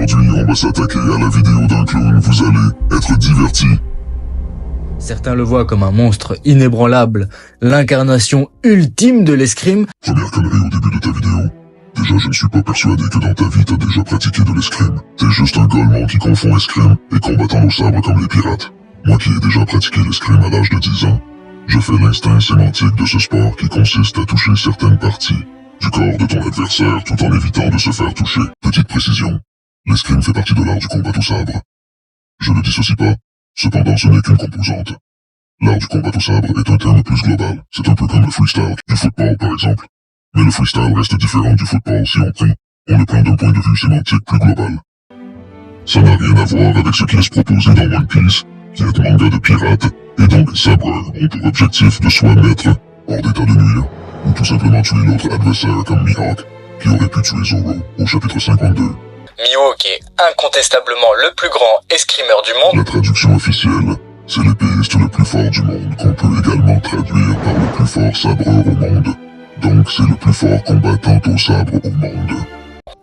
Aujourd'hui, on va s'attaquer à la vidéo d'un clown. Vous allez être divertis. Certains le voient comme un monstre inébranlable, l'incarnation ultime de l'escrime. Première connerie au début de ta vidéo. Déjà, je ne suis pas persuadé que dans ta vie, t'as déjà pratiqué de l'escrime. T'es juste un golemon qui confond escrime et combattant au sabre comme les pirates. Moi qui ai déjà pratiqué l'escrime à l'âge de 10 ans, je fais l'instinct sémantique de ce sport qui consiste à toucher certaines parties du corps de ton adversaire tout en évitant de se faire toucher. Petite précision, l'escrime fait partie de l'art du combat au sabre. Je ne dissocie pas, cependant ce n'est qu'une composante. L'art du combat au sabre est un terme plus global, c'est un peu comme le freestyle du football par exemple. Mais le freestyle reste différent du football si on le prend d'un point de vue sémantique plus global. Ça n'a rien à voir avec ce qui est proposé dans One Piece, qui est un manga de pirates, et donc les sabreurs ont pour objectif de soit mettre hors d'état de nuire, ou tout simplement tuer l'autre adversaire comme Mihawk, qui aurait pu tuer Zoro au chapitre 52. Mihawk est incontestablement le plus grand escrimeur du monde. La traduction officielle, c'est l'épéiste le plus fort du monde, qu'on peut également traduire par le plus fort sabreur au monde. Donc c'est le plus fort combattant au sabre au monde.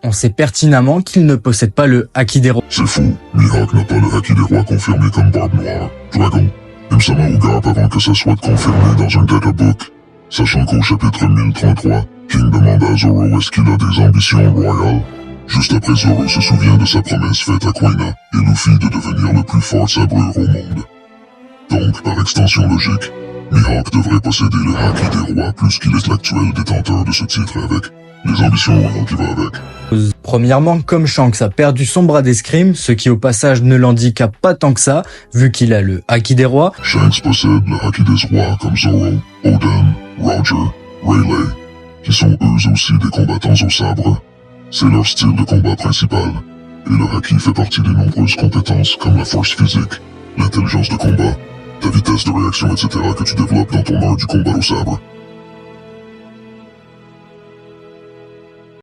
On sait pertinemment qu'il ne possède pas le Haki des rois. C'est faux, Mihawk n'a pas le Haki des rois confirmé comme Barbe Noire, Dragon, Imsama ou Garp avant que ça soit confirmé dans un databook. Sachant qu'au chapitre 1033, King demande à Zoro est-ce qu'il a des ambitions royales. Juste après, Zoro se souvient de sa promesse faite à Quina et Luffy de devenir le plus fort sabreur au monde. Donc, par extension logique, Mihawk devrait posséder le Haki des rois plus qu'il est l'actuel détenteur de ce titre avec les ambitions royales qui va avec. Premièrement, comme Shanks a perdu son bras d'escrime, ce qui au passage ne l'handicape pas tant que ça, vu qu'il a le Haki des rois. Shanks possède le Haki des rois comme Zoro, Oden, Roger, Rayleigh, qui sont eux aussi des combattants au sabre. C'est leur style de combat principal, et le Haki fait partie des nombreuses compétences comme la force physique, l'intelligence de combat, ta vitesse de réaction, etc. que tu développes dans ton art du combat au sabre.